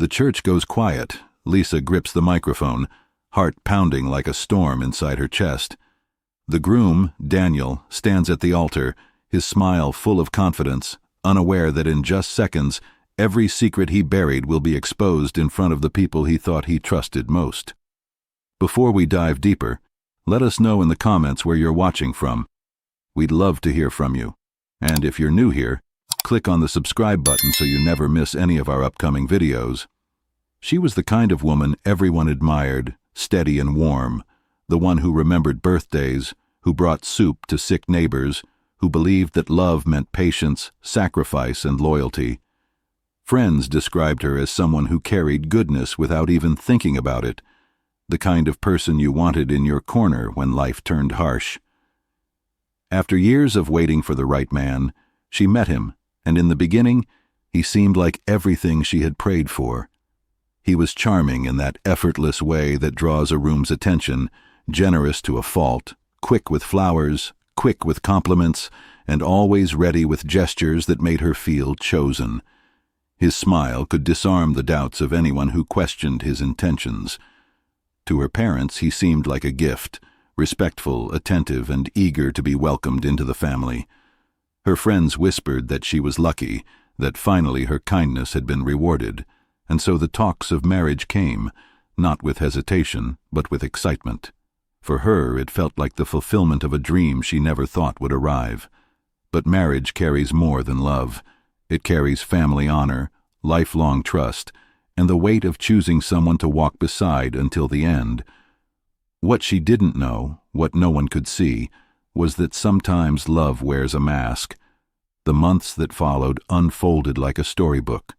The church goes quiet. Lisa grips the microphone, heart pounding like a storm inside her chest. The groom, Daniel, stands at the altar, his smile full of confidence, unaware that in just seconds, every secret he buried will be exposed in front of the people he thought he trusted most. Before we dive deeper, let us know in the comments where you're watching from. We'd love to hear from you. And if you're new here, click on the subscribe button so you never miss any of our upcoming videos. She was the kind of woman everyone admired, steady and warm, the one who remembered birthdays, who brought soup to sick neighbors, who believed that love meant patience, sacrifice, and loyalty. Friends described her as someone who carried goodness without even thinking about it, the kind of person you wanted in your corner when life turned harsh. After years of waiting for the right man, she met him, and in the beginning, he seemed like everything she had prayed for. He was charming in that effortless way that draws a room's attention, generous to a fault, quick with flowers, quick with compliments, and always ready with gestures that made her feel chosen. His smile could disarm the doubts of anyone who questioned his intentions. To her parents, he seemed like a gift, respectful, attentive, and eager to be welcomed into the family. Her friends whispered that she was lucky, that finally her kindness had been rewarded, and so the talks of marriage came, not with hesitation, but with excitement. For her, it felt like the fulfillment of a dream she never thought would arrive. But marriage carries more than love. It carries family honor, lifelong trust, and the weight of choosing someone to walk beside until the end. What she didn't know, what no one could see, was that sometimes love wears a mask. The months that followed unfolded like a storybook.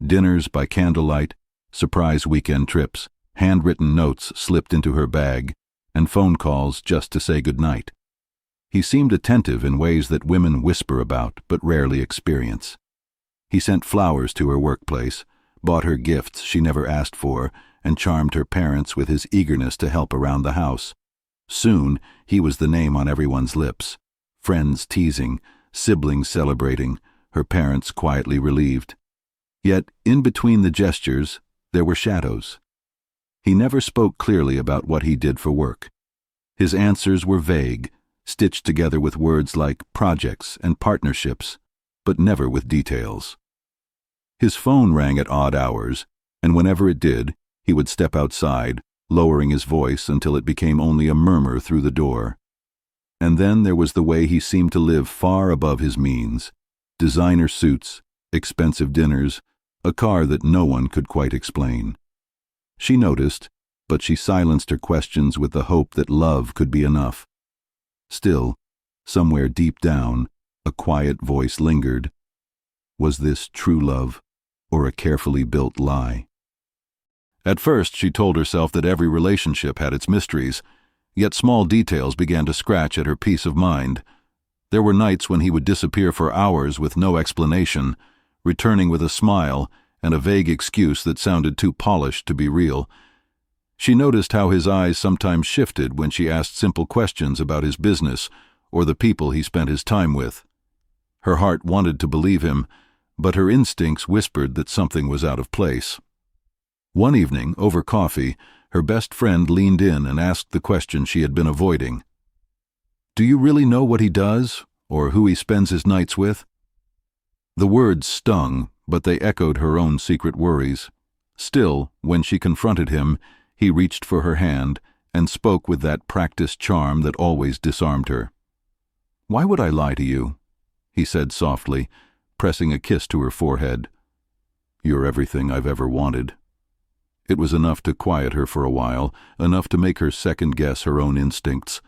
Dinners by candlelight, surprise weekend trips, handwritten notes slipped into her bag, and phone calls just to say goodnight. He seemed attentive in ways that women whisper about but rarely experience. He sent flowers to her workplace, bought her gifts she never asked for, and charmed her parents with his eagerness to help around the house. Soon, he was the name on everyone's lips. Friends teasing, siblings celebrating, her parents quietly relieved. Yet, in between the gestures, there were shadows. He never spoke clearly about what he did for work. His answers were vague, stitched together with words like projects and partnerships, but never with details. His phone rang at odd hours, and whenever it did, he would step outside, lowering his voice until it became only a murmur through the door. And then there was the way he seemed to live far above his means. Designer suits, expensive dinners, a car that no one could quite explain. She noticed, but she silenced her questions with the hope that love could be enough. Still, somewhere deep down, a quiet voice lingered. Was this true love, or a carefully built lie? At first, she told herself that every relationship had its mysteries, yet small details began to scratch at her peace of mind. There were nights when he would disappear for hours with no explanation, returning with a smile and a vague excuse that sounded too polished to be real. She noticed how his eyes sometimes shifted when she asked simple questions about his business or the people he spent his time with. Her heart wanted to believe him, but her instincts whispered that something was out of place. One evening, over coffee, her best friend leaned in and asked the question she had been avoiding. "Do you really know what he does, or who he spends his nights with?" The words stung, but they echoed her own secret worries. Still, when she confronted him, he reached for her hand and spoke with that practiced charm that always disarmed her. "Why would I lie to you?" he said softly, pressing a kiss to her forehead. "You're everything I've ever wanted." It was enough to quiet her for a while, enough to make her second-guess her own instincts.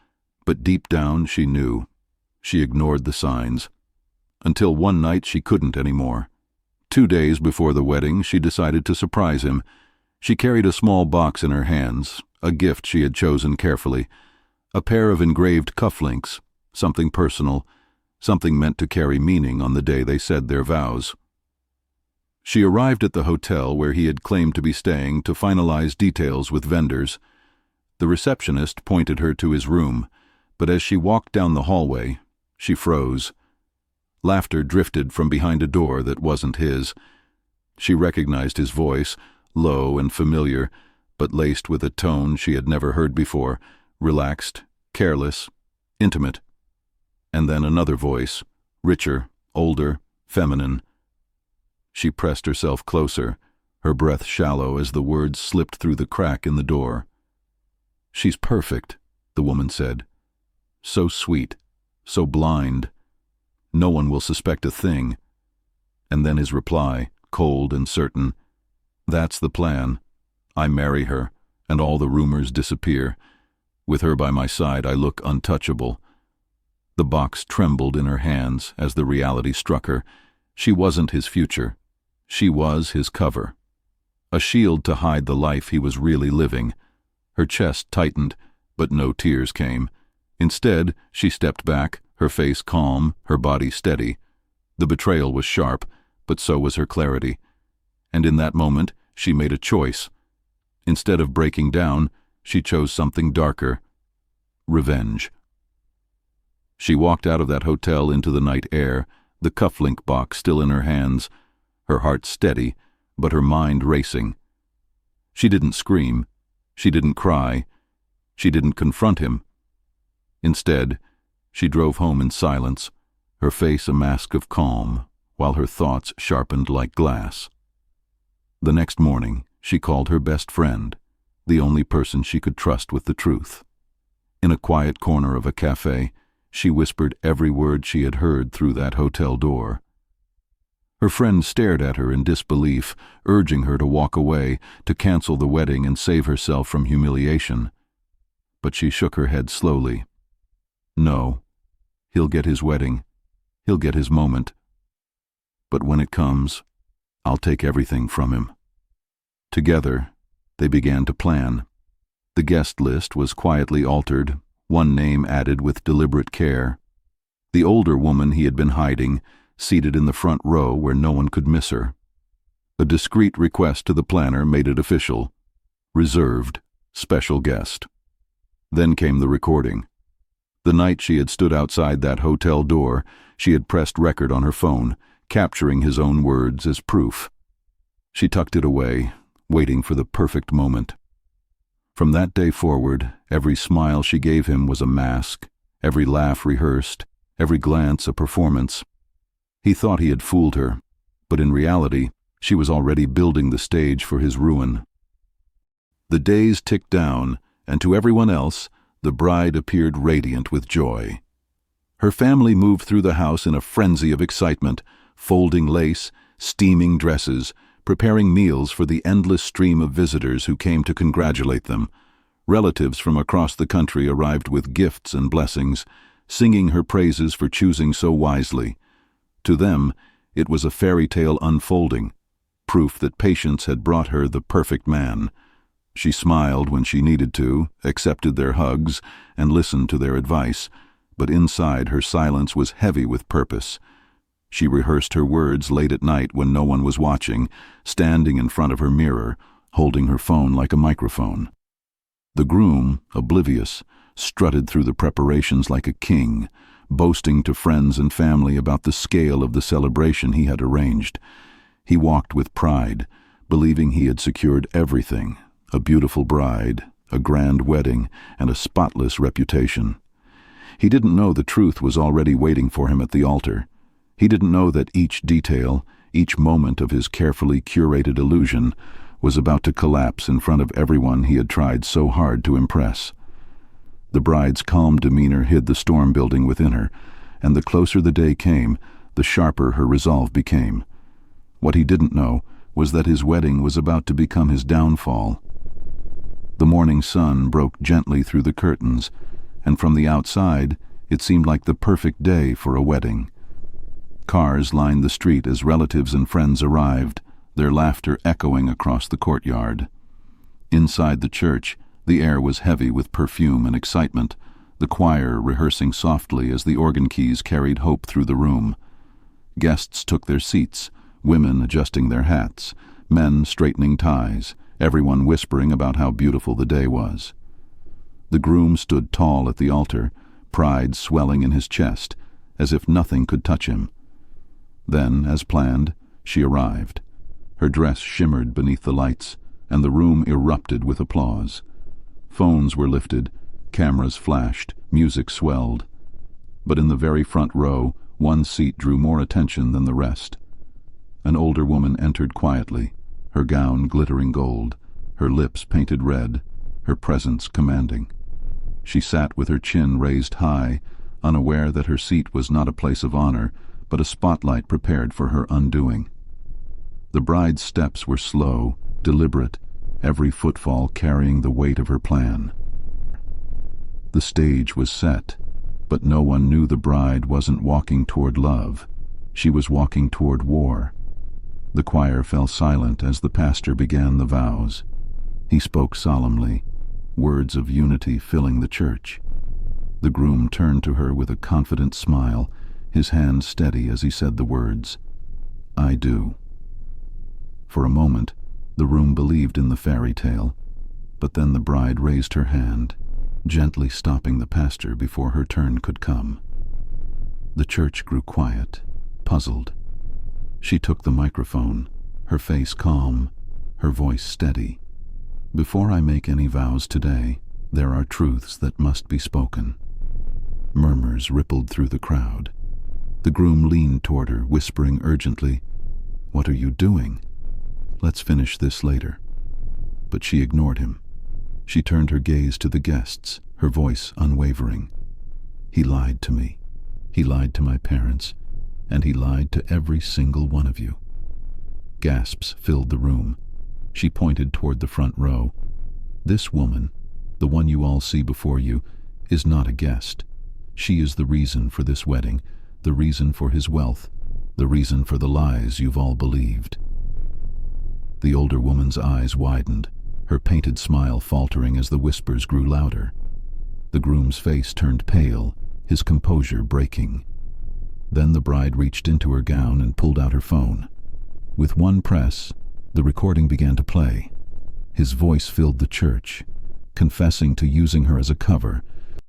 But deep down she knew. She ignored the signs. Until one night she couldn't anymore. 2 days before the wedding, she decided to surprise him. She carried a small box in her hands, a gift she had chosen carefully. A pair of engraved cufflinks, something personal, something meant to carry meaning on the day they said their vows. She arrived at the hotel where he had claimed to be staying to finalize details with vendors. The receptionist pointed her to his room, but as she walked down the hallway, she froze. Laughter drifted from behind a door that wasn't his. She recognized his voice, low and familiar, but laced with a tone she had never heard before, relaxed, careless, intimate. And then another voice, richer, older, feminine. She pressed herself closer, her breath shallow as the words slipped through the crack in the door. "She's perfect," the woman said. "So sweet, so blind. No one will suspect a thing." And then his reply, cold and certain, "That's the plan. I marry her, and all the rumors disappear. With her by my side, I look untouchable." The box trembled in her hands as the reality struck her. She wasn't his future. She was his cover. A shield to hide the life he was really living. Her chest tightened, but no tears came. Instead, she stepped back, her face calm, her body steady. The betrayal was sharp, but so was her clarity. And in that moment, she made a choice. Instead of breaking down, she chose something darker: revenge. She walked out of that hotel into the night air, the cufflink box still in her hands, her heart steady, but her mind racing. She didn't scream. She didn't cry. She didn't confront him. Instead, she drove home in silence, her face a mask of calm, while her thoughts sharpened like glass. The next morning, she called her best friend, the only person she could trust with the truth. In a quiet corner of a cafe, she whispered every word she had heard through that hotel door. Her friend stared at her in disbelief, urging her to walk away, to cancel the wedding and save herself from humiliation. But she shook her head slowly. "No, he'll get his wedding. He'll get his moment. But when it comes, I'll take everything from him." Together, they began to plan. The guest list was quietly altered, one name added with deliberate care. The older woman he had been hiding, seated in the front row where no one could miss her. A discreet request to the planner made it official: reserved, special guest. Then came the recording. The night she had stood outside that hotel door, she had pressed record on her phone, capturing his own words as proof. She tucked it away, waiting for the perfect moment. From that day forward, every smile she gave him was a mask, every laugh rehearsed, every glance a performance. He thought he had fooled her, but in reality, she was already building the stage for his ruin. The days ticked down, and to everyone else, the bride appeared radiant with joy. Her family moved through the house in a frenzy of excitement, folding lace, steaming dresses, preparing meals for the endless stream of visitors who came to congratulate them. Relatives from across the country arrived with gifts and blessings, singing her praises for choosing so wisely. To them, it was a fairy tale unfolding, proof that patience had brought her the perfect man. She smiled when she needed to, accepted their hugs, and listened to their advice, but inside her silence was heavy with purpose. She rehearsed her words late at night when no one was watching, standing in front of her mirror, holding her phone like a microphone. The groom, oblivious, strutted through the preparations like a king, boasting to friends and family about the scale of the celebration he had arranged. He walked with pride, believing he had secured everything: a beautiful bride, a grand wedding, and a spotless reputation. He didn't know the truth was already waiting for him at the altar. He didn't know that each detail, each moment of his carefully curated illusion, was about to collapse in front of everyone he had tried so hard to impress. The bride's calm demeanor hid the storm building within her, and the closer the day came, the sharper her resolve became. What he didn't know was that his wedding was about to become his downfall. The morning sun broke gently through the curtains, and from the outside it seemed like the perfect day for a wedding. Cars lined the street as relatives and friends arrived, their laughter echoing across the courtyard. Inside the church, the air was heavy with perfume and excitement, the choir rehearsing softly as the organ keys carried hope through the room. Guests took their seats, women adjusting their hats, men straightening ties, everyone whispering about how beautiful the day was. The groom stood tall at the altar, pride swelling in his chest, as if nothing could touch him. Then, as planned, she arrived. Her dress shimmered beneath the lights, and the room erupted with applause. Phones were lifted, cameras flashed, music swelled. But in the very front row, one seat drew more attention than the rest. An older woman entered quietly, her gown glittering gold, her lips painted red, her presence commanding. She sat with her chin raised high, unaware that her seat was not a place of honor, but a spotlight prepared for her undoing. The bride's steps were slow, deliberate, every footfall carrying the weight of her plan. The stage was set, but no one knew the bride wasn't walking toward love. She was walking toward war. The choir fell silent as the pastor began the vows. He spoke solemnly, words of unity filling the church. The groom turned to her with a confident smile, his hand steady as he said the words, "I do." For a moment, the room believed in the fairy tale, but then the bride raised her hand, gently stopping the pastor before her turn could come. The church grew quiet, puzzled. She took the microphone, her face calm, her voice steady. "Before I make any vows today, there are truths that must be spoken." Murmurs rippled through the crowd. The groom leaned toward her, whispering urgently, "What are you doing? Let's finish this later." But she ignored him. She turned her gaze to the guests, her voice unwavering. "He lied to me. He lied to my parents, and he lied to every single one of you." Gasps filled the room. She pointed toward the front row. "This woman, the one you all see before you, is not a guest. She is the reason for this wedding, the reason for his wealth, the reason for the lies you've all believed." The older woman's eyes widened, her painted smile faltering as the whispers grew louder. The groom's face turned pale, his composure breaking. Then the bride reached into her gown and pulled out her phone. With one press, the recording began to play. His voice filled the church, confessing to using her as a cover,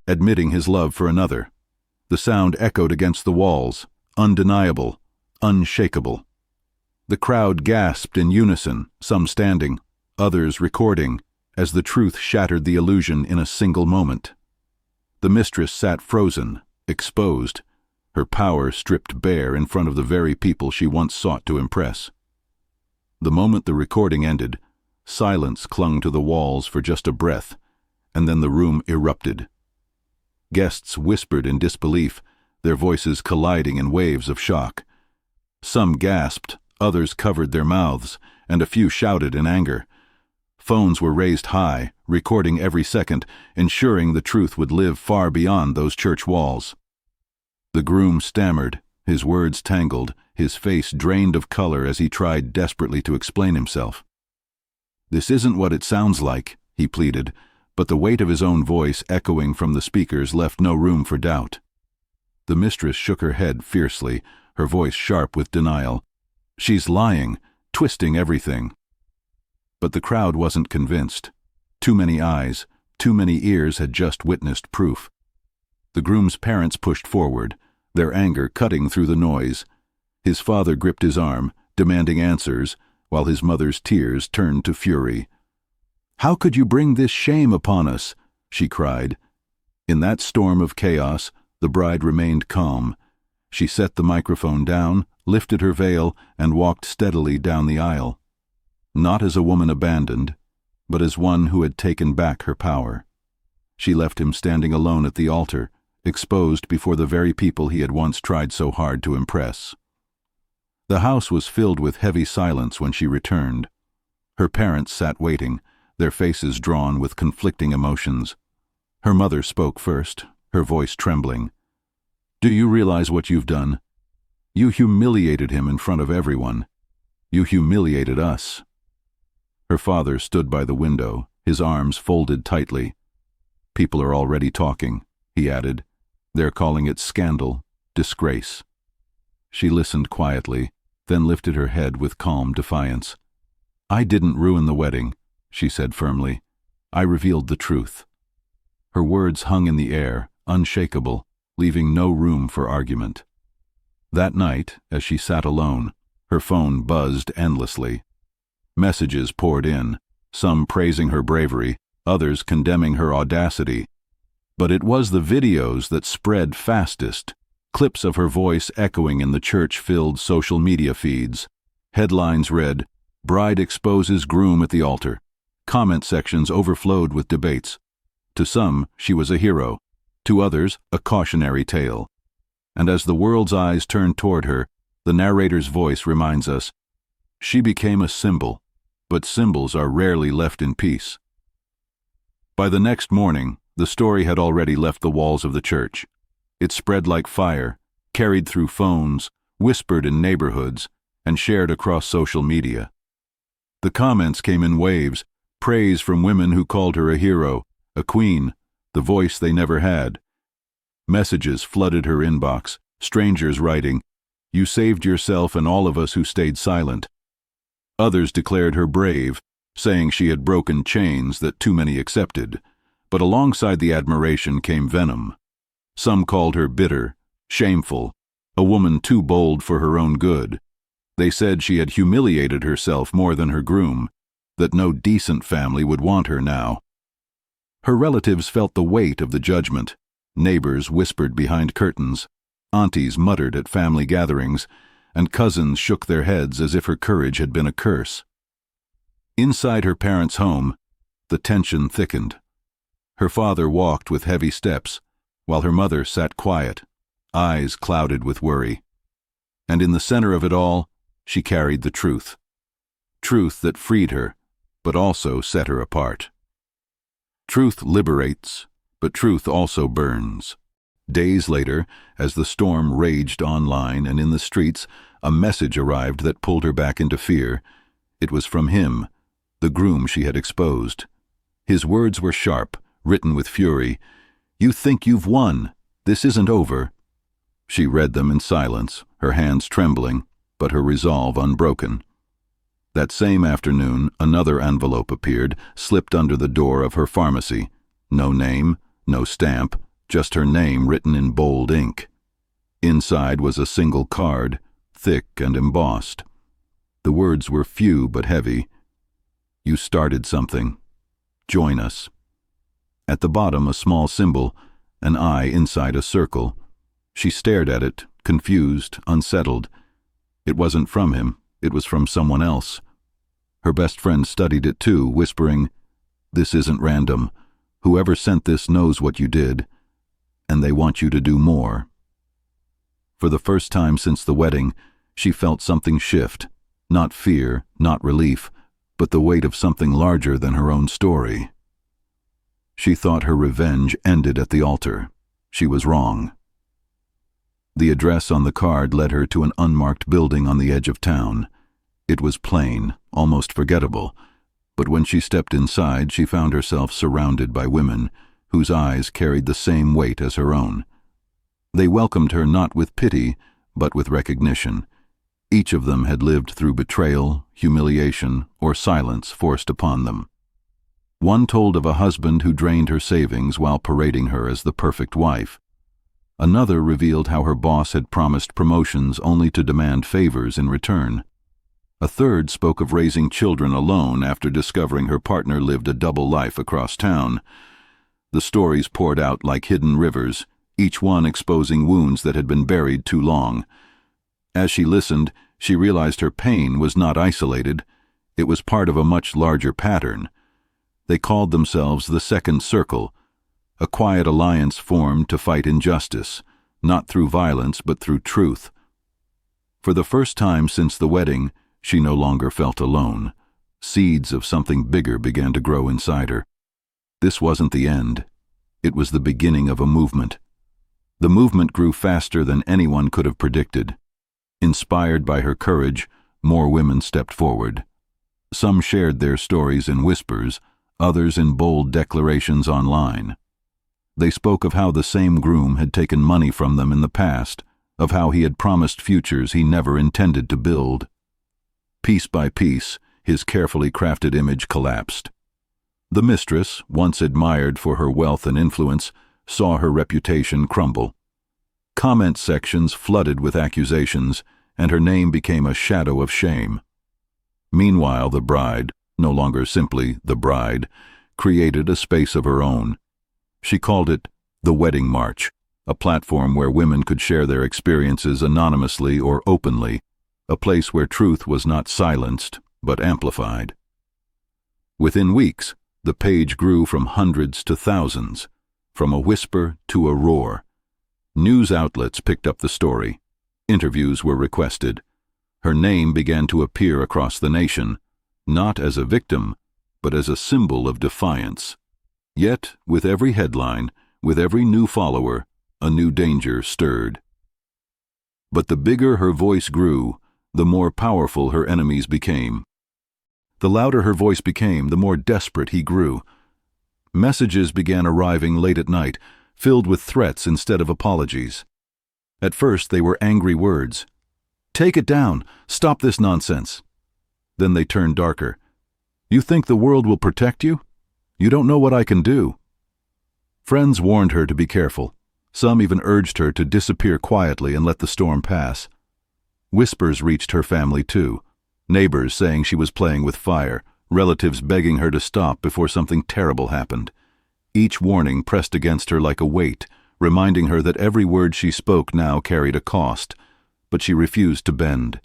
admitting his love for another. The sound echoed against the walls, undeniable, unshakable. The crowd gasped in unison, some standing, others recording, as the truth shattered the illusion in a single moment. The mistress sat frozen, exposed, her power stripped bare in front of the very people she once sought to impress. The moment the recording ended, silence clung to the walls for just a breath, and then the room erupted. Guests whispered in disbelief, their voices colliding in waves of shock. Some gasped, others covered their mouths, and a few shouted in anger. Phones were raised high, recording every second, ensuring the truth would live far beyond those church walls. The groom stammered, his words tangled, his face drained of color as he tried desperately to explain himself. "This isn't what it sounds like," he pleaded, but the weight of his own voice echoing from the speakers left no room for doubt. The mistress shook her head fiercely, her voice sharp with denial. "She's lying, twisting everything." But the crowd wasn't convinced. Too many eyes, too many ears had just witnessed proof. The groom's parents pushed forward, their anger cutting through the noise. His father gripped his arm, demanding answers, while his mother's tears turned to fury. "How could you bring this shame upon us?" she cried. In that storm of chaos, the bride remained calm. She set the microphone down, lifted her veil, and walked steadily down the aisle. Not as a woman abandoned, but as one who had taken back her power. She left him standing alone at the altar, exposed before the very people he had once tried so hard to impress. The house was filled with heavy silence when she returned. Her parents sat waiting, their faces drawn with conflicting emotions. Her mother spoke first, her voice trembling. "Do you realize what you've done? You humiliated him in front of everyone. You humiliated us." Her father stood by the window, his arms folded tightly. "People are already talking," he added. "They're calling it scandal, disgrace." She listened quietly, then lifted her head with calm defiance. "I didn't ruin the wedding," she said firmly. "I revealed the truth." Her words hung in the air, unshakable, leaving no room for argument. That night, as she sat alone, her phone buzzed endlessly. Messages poured in, some praising her bravery, others condemning her audacity. But it was the videos that spread fastest, clips of her voice echoing in the church-filled social media feeds. Headlines read, "Bride exposes groom at the altar." Comment sections overflowed with debates. To some, she was a hero. To others, a cautionary tale. And as the world's eyes turned toward her, the narrator's voice reminds us, she became a symbol, but symbols are rarely left in peace. By the next morning, the story had already left the walls of the church. It spread like fire, carried through phones, whispered in neighborhoods, and shared across social media. The comments came in waves, praise from women who called her a hero, a queen, the voice they never had. Messages flooded her inbox, strangers writing, "You saved yourself and all of us who stayed silent." Others declared her brave, saying she had broken chains that too many accepted. But alongside the admiration came venom. Some called her bitter, shameful, a woman too bold for her own good. They said she had humiliated herself more than her groom, that no decent family would want her now. Her relatives felt the weight of the judgment. Neighbors whispered behind curtains, aunties muttered at family gatherings, and cousins shook their heads as if her courage had been a curse. Inside her parents' home, the tension thickened. Her father walked with heavy steps, while her mother sat quiet, eyes clouded with worry. And in the center of it all, she carried the truth. Truth that freed her, but also set her apart. Truth liberates, but truth also burns. Days later, as the storm raged online and in the streets, a message arrived that pulled her back into fear. It was from him, the groom she had exposed. His words were sharp, written with fury. "You think you've won. This isn't over." She read them in silence, her hands trembling, but her resolve unbroken. That same afternoon, another envelope appeared, slipped under the door of her pharmacy. No name, no stamp, just her name written in bold ink. Inside was a single card, thick and embossed. The words were few but heavy. "You started something. Join us." At the bottom, a small symbol, an eye inside a circle. She stared at it, confused, unsettled. It wasn't from him, it was from someone else. Her best friend studied it too, whispering, "This isn't random. Whoever sent this knows what you did, and they want you to do more." For the first time since the wedding, she felt something shift. Not fear, not relief, but the weight of something larger than her own story. She thought her revenge ended at the altar. She was wrong. The address on the card led her to an unmarked building on the edge of town. It was plain, almost forgettable, but when she stepped inside, she found herself surrounded by women whose eyes carried the same weight as her own. They welcomed her not with pity, but with recognition. Each of them had lived through betrayal, humiliation, or silence forced upon them. One told of a husband who drained her savings while parading her as the perfect wife. Another revealed how her boss had promised promotions only to demand favors in return. A third spoke of raising children alone after discovering her partner lived a double life across town. The stories poured out like hidden rivers, each one exposing wounds that had been buried too long. As she listened, she realized her pain was not isolated. It was part of a much larger pattern. They called themselves the Second Circle, a quiet alliance formed to fight injustice, not through violence but through truth. For the first time since the wedding, she no longer felt alone. Seeds of something bigger began to grow inside her. This wasn't the end. It was the beginning of a movement. The movement grew faster than anyone could have predicted. Inspired by her courage, more women stepped forward. Some shared their stories in whispers, others in bold declarations online. They spoke of how the same groom had taken money from them in the past, of how he had promised futures he never intended to build. Piece by piece, his carefully crafted image collapsed. The mistress, once admired for her wealth and influence, saw her reputation crumble. Comment sections flooded with accusations, and her name became a shadow of shame. Meanwhile, the bride, no longer simply the bride, created a space of her own. She called it the Wedding March, a platform where women could share their experiences anonymously or openly, a place where truth was not silenced, but amplified. Within weeks, the page grew from hundreds to thousands, from a whisper to a roar. News outlets picked up the story. Interviews were requested. Her name began to appear across the nation, not as a victim, but as a symbol of defiance. Yet, with every headline, with every new follower, a new danger stirred. But the bigger her voice grew, the more powerful her enemies became. The louder her voice became, the more desperate he grew. Messages began arriving late at night, filled with threats instead of apologies. At first they were angry words. "Take it down! Stop this nonsense!" Then they turned darker. "You think the world will protect you? You don't know what I can do." Friends warned her to be careful. Some even urged her to disappear quietly and let the storm pass. Whispers reached her family too. Neighbors saying she was playing with fire, relatives begging her to stop before something terrible happened. Each warning pressed against her like a weight, reminding her that every word she spoke now carried a cost. But she refused to bend.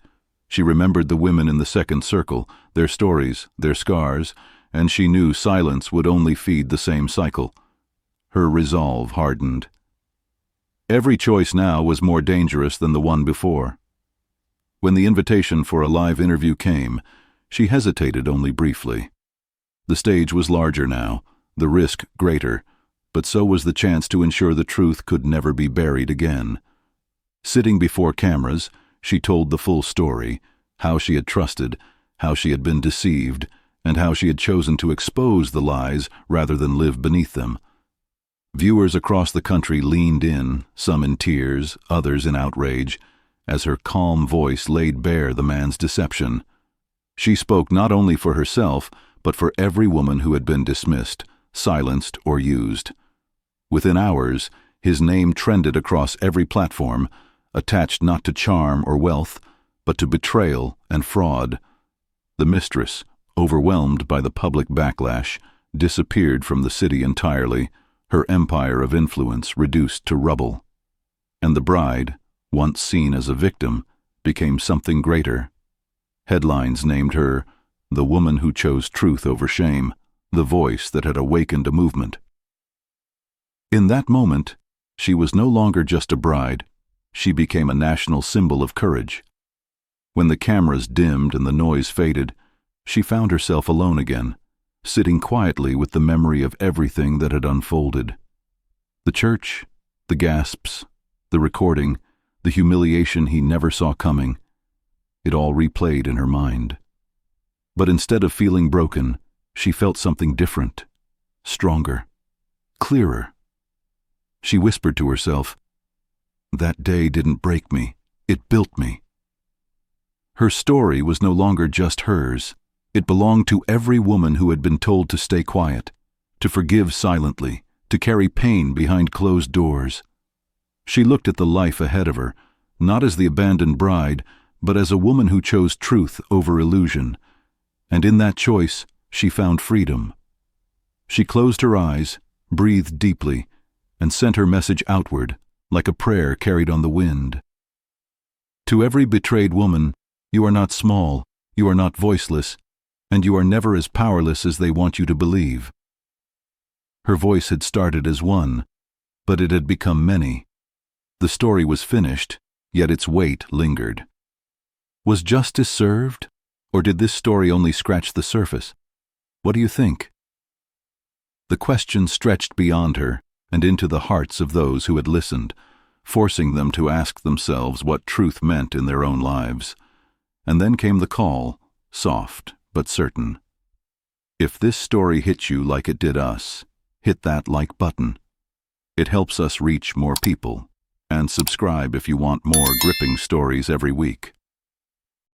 She remembered the women in the second circle, their stories, their scars, and she knew silence would only feed the same cycle. Her resolve hardened. Every choice now was more dangerous than the one before. When the invitation for a live interview came, she hesitated only briefly. The stage was larger now, the risk greater, but so was the chance to ensure the truth could never be buried again. Sitting before cameras, she told the full story, how she had trusted, how she had been deceived, and how she had chosen to expose the lies rather than live beneath them. Viewers across the country leaned in, some in tears, others in outrage, as her calm voice laid bare the man's deception. She spoke not only for herself, but for every woman who had been dismissed, silenced, or used. Within hours, his name trended across every platform, attached not to charm or wealth, but to betrayal and fraud. The mistress, overwhelmed by the public backlash, disappeared from the city entirely, her empire of influence reduced to rubble. And the bride, once seen as a victim, became something greater. Headlines named her the woman who chose truth over shame, the voice that had awakened a movement. In that moment, she was no longer just a bride. She became a national symbol of courage. When the cameras dimmed and the noise faded, she found herself alone again, sitting quietly with the memory of everything that had unfolded. The church, the gasps, the recording, the humiliation he never saw coming. It all replayed in her mind. But instead of feeling broken, she felt something different, stronger, clearer. She whispered to herself, "That day didn't break me, it built me." Her story was no longer just hers. It belonged to every woman who had been told to stay quiet, to forgive silently, to carry pain behind closed doors. She looked at the life ahead of her, not as the abandoned bride, but as a woman who chose truth over illusion. And in that choice, she found freedom. She closed her eyes, breathed deeply, and sent her message outward, like a prayer carried on the wind. To every betrayed woman, you are not small, you are not voiceless, and you are never as powerless as they want you to believe. Her voice had started as one, but it had become many. The story was finished, yet its weight lingered. Was justice served, or did this story only scratch the surface? What do you think? The question stretched beyond her and into the hearts of those who had listened, forcing them to ask themselves what truth meant in their own lives. And then came the call, soft but certain. If this story hit you like it did us, hit that like button. It helps us reach more people. And subscribe if you want more gripping stories every week.